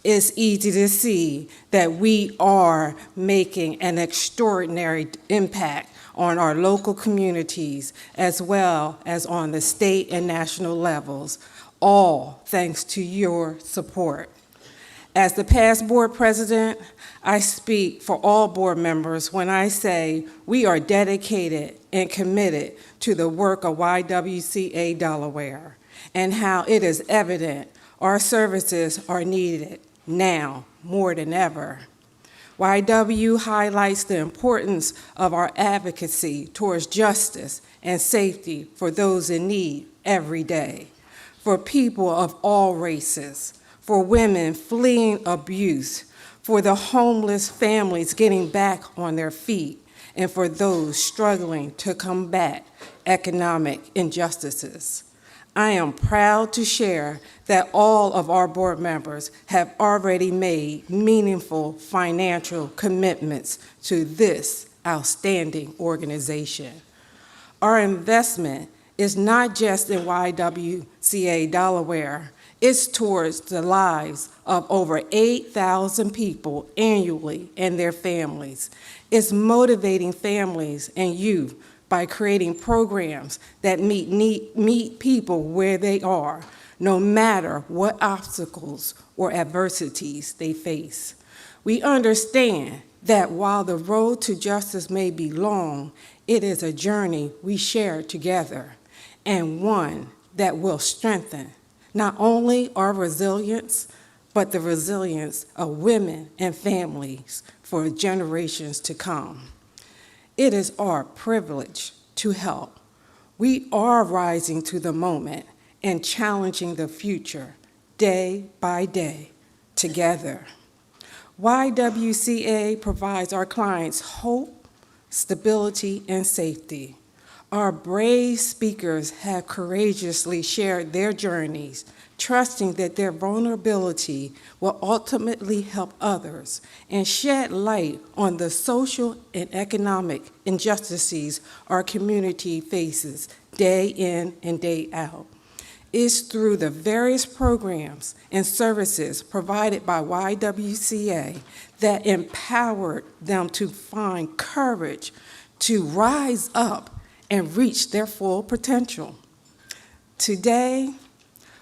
it's easy to see that we are making an extraordinary impact on our local communities as well as on the state and national levels, all thanks to your support. As the past board president, I speak for all board members when I say we are dedicated and committed to the work of YWCA Delaware and how it is evident our services are needed now more than ever. YW highlights the importance of our advocacy towards justice and safety for those in need every day, for people of all races, for women fleeing abuse, for the homeless families getting back on their feet, and for those struggling to combat economic injustices. I am proud to share that all of our board members have already made meaningful financial commitments to this outstanding organization. Our investment is not just in YWCA Delaware, it's towards the lives of over 8,000 people annually and their families. It's motivating families and youth by creating programs that meet people where they are, no matter what obstacles or adversities they face. We understand that while the road to justice may be long, it is a journey we share together, and one that will strengthen not only our resilience, but the resilience of women and families for generations to come. It is our privilege to help. We are rising to the moment and challenging the future day by day together. YWCA provides our clients hope, stability, and safety. Our brave speakers have courageously shared their journeys, trusting that their vulnerability will ultimately help others and shed light on the social and economic injustices our community faces day in and day out. It's through the various programs and services provided by YWCA that empowered them to find courage to rise up and reach their full potential. Today,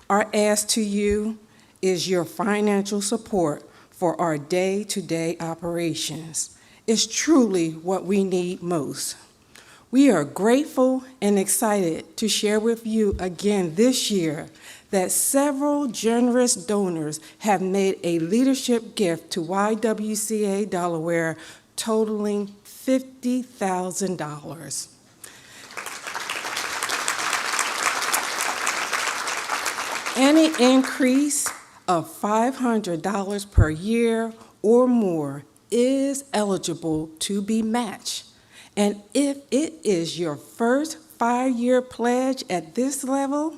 our ask to you is your financial support for our day-to-day operations. It's truly what we need most. We are grateful and excited to share with you again this year that several generous donors have made a leadership gift to YWCA Delaware totaling $50,000. Any increase of $500 per year or more is eligible to be matched. And if it is your first 5-year pledge at this level,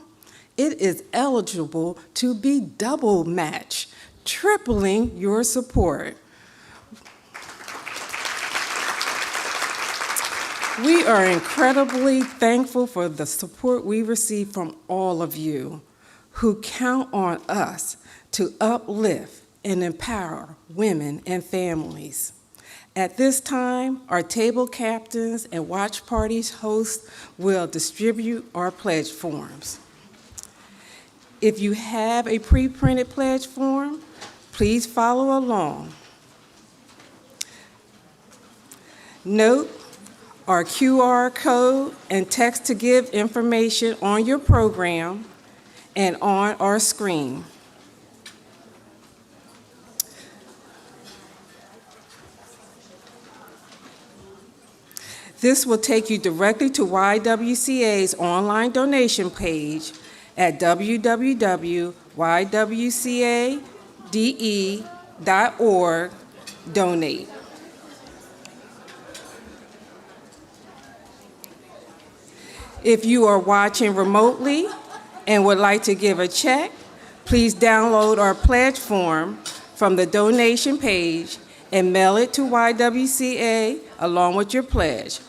it is eligible to be double matched, tripling your support. We are incredibly thankful for the support we receive from all of you who count on us to uplift and empower women and families. At this time, our table captains and watch parties hosts will distribute our pledge forms. If you have a pre-printed pledge form, please follow along. Note our QR code and text to give information on your program and on our screen. This will take you directly to YWCA's online donation page at www.ywcade.org/donate. If you are watching remotely and would like to give a check, please download our pledge form from the donation page and mail it to YWCA along with your pledge.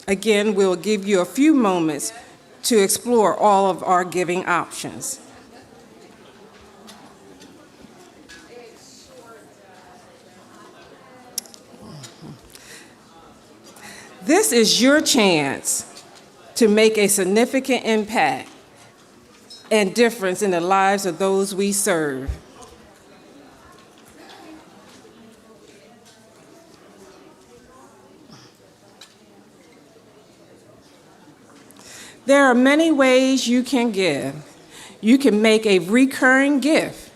Again, we'll give you a few moments to explore all of our giving options. This is your chance to make a significant impact and difference in the lives of those we serve. There are many ways you can give. You can make a recurring gift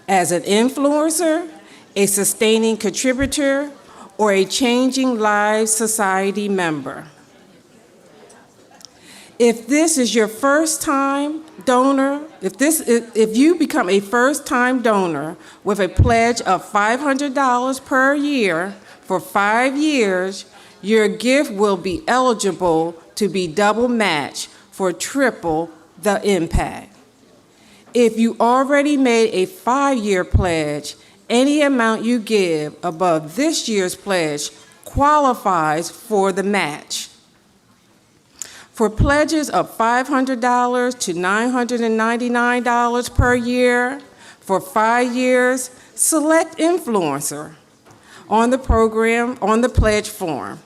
as an influencer, a sustaining contributor, or a Changing Lives Society member. If this is your first time donor, if you become a first time donor with a pledge of $500 per year for 5 years, your gift will be eligible to be double matched for triple the impact. If you already made a 5-year pledge, any amount you give above this year's pledge qualifies for the match. For pledges of $500 to $999 per year for 5 years, select influencer on the program, on the pledge form.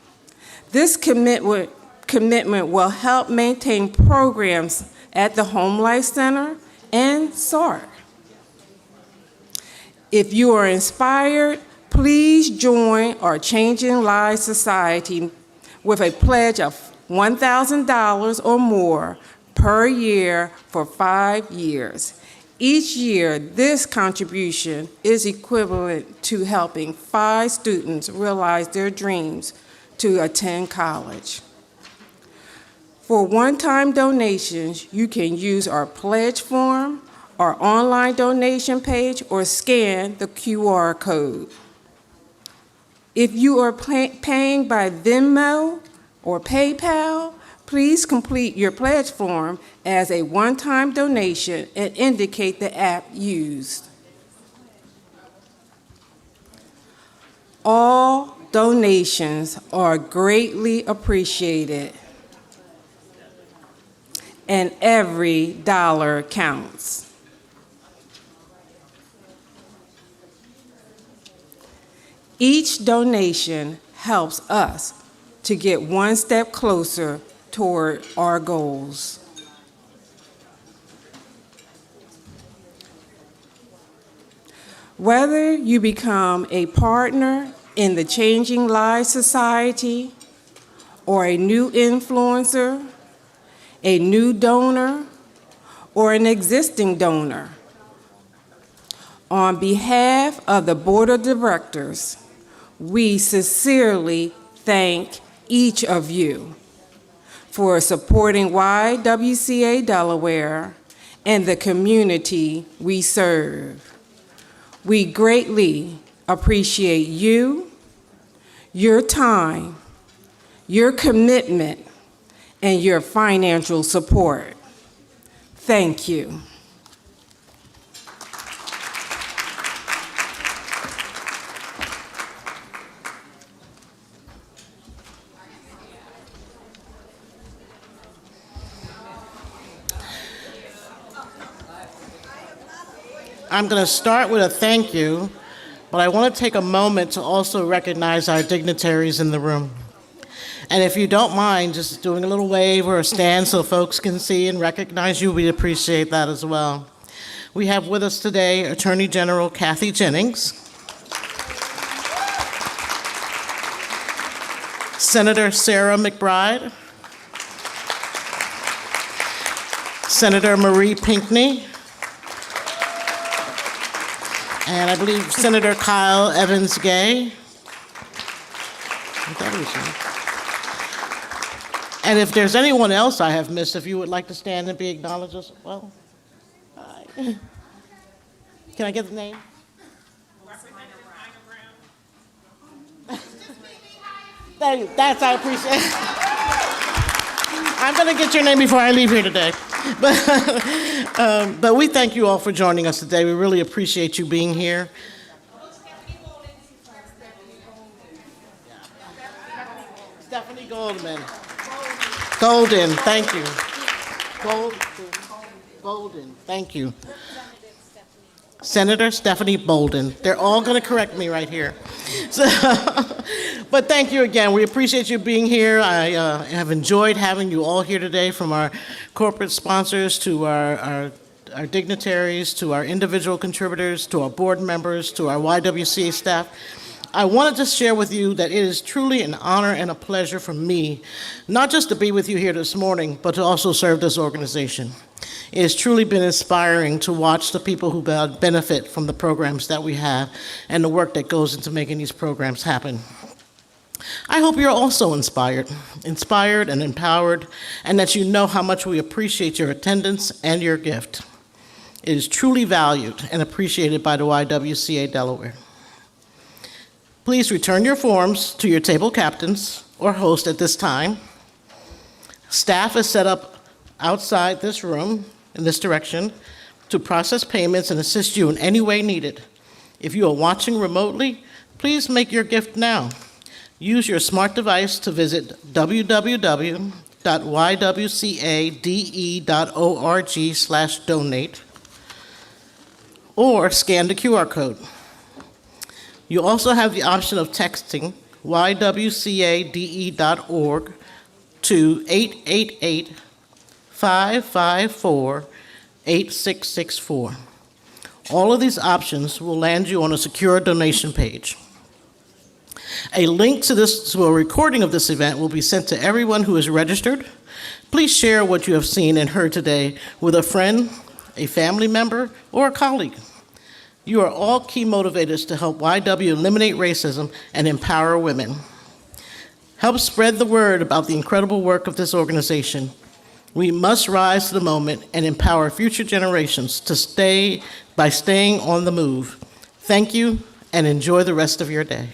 This commitment will help maintain programs at the Home Life Center and SARC. If you are inspired, please join our Changing Lives Society with a pledge of $1,000 or more per year for 5 years. Each year, this contribution is equivalent to helping 5 students realize their dreams to attend college. For one-time donations, you can use our pledge form, our online donation page, or scan the QR code. If you are paying by Venmo or PayPal, please complete your pledge form as a one-time donation and indicate the app used. All donations are greatly appreciated, and every dollar counts. Each donation helps us to get one step closer toward our goals. Whether you become a partner in the Changing Lives Society or a new influencer, a new donor, or an existing donor, on behalf of the Board of Directors, we sincerely thank each of you for supporting YWCA Delaware and the community we serve. We greatly appreciate you, your time, your commitment, and your financial support. Thank you. I'm going to start with a thank you, but I want to take a moment to also recognize our dignitaries in the room. And if you don't mind just doing a little wave or a stand so folks can see and recognize you, we'd appreciate that as well. We have with us today Attorney General Kathy Jennings, Senator Sarah McBride, Senator Marie Pinckney, and I believe Senator Kyle Evans-Gay. And if there's anyone else I have missed, if you would like to stand and be acknowledged as well. Hi. Can I get the name? That's, I appreciate it. I'm going to get your name before I leave here today. But we thank you all for joining us today. We really appreciate you being here. Stephanie Goldman. Golden, thank you. Golden, thank you. Senator Stephanie Bolden. They're all going to correct me right here. So, but thank you again. We appreciate you being here. I have enjoyed having you all here today, from our corporate sponsors to our dignitaries, to our individual contributors, to our board members, to our YWCA staff. I wanted to share with you that it is truly an honor and a pleasure for me, not just to be with you here this morning, but to also serve this organization. It has truly been inspiring to watch the people who benefit from the programs that we have and the work that goes into making these programs happen. I hope you're also inspired and empowered, and that you know how much we appreciate your attendance and your gift. It is truly valued and appreciated by the YWCA Delaware. Please return your forms to your table captains or host at this time. Staff is set up outside this room in this direction to process payments and assist you in any way needed. If you are watching remotely, please make your gift now. Use your smart device to visit www.ywcade.org/donate or scan the QR code. You also have the option of texting ywcade.org to 888-554-8664. All of these options will land you on a secure donation page. A link to a recording of this event will be sent to everyone who is registered. Please share what you have seen and heard today with a friend, a family member, or a colleague. You are all key motivators to help YW eliminate racism and empower women. Help spread the word about the incredible work of this organization. We must rise to the moment and empower future generations by staying on the move. Thank you, and enjoy the rest of your day.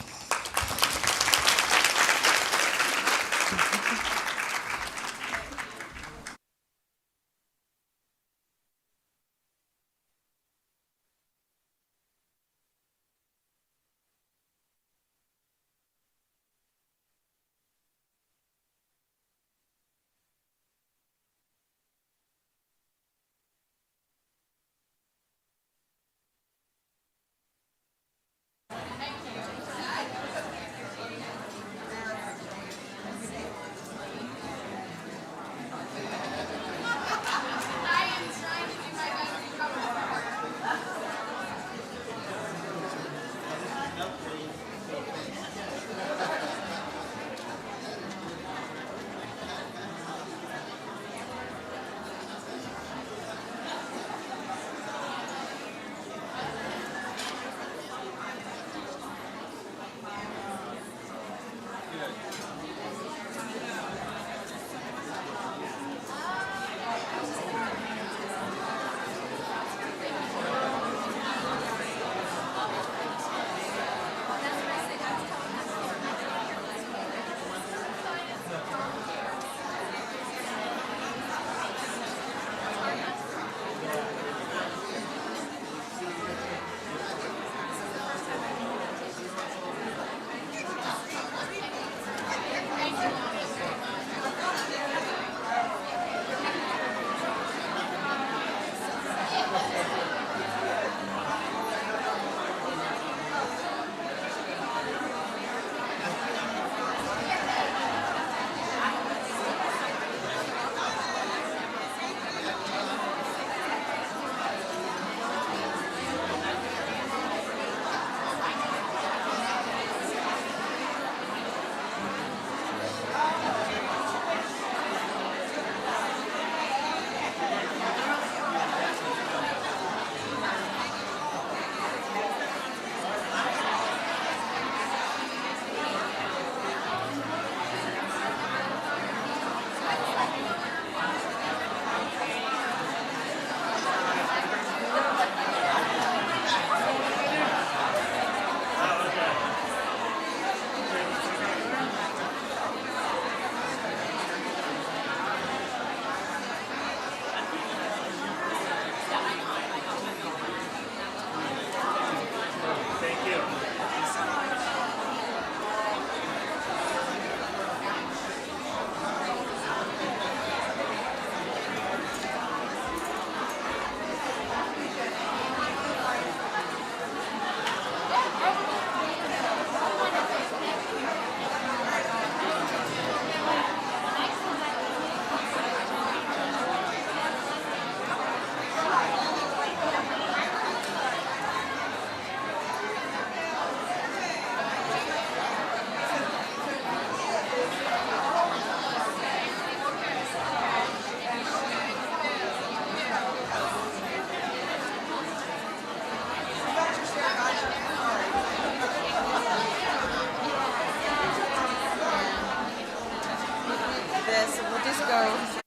Let's go.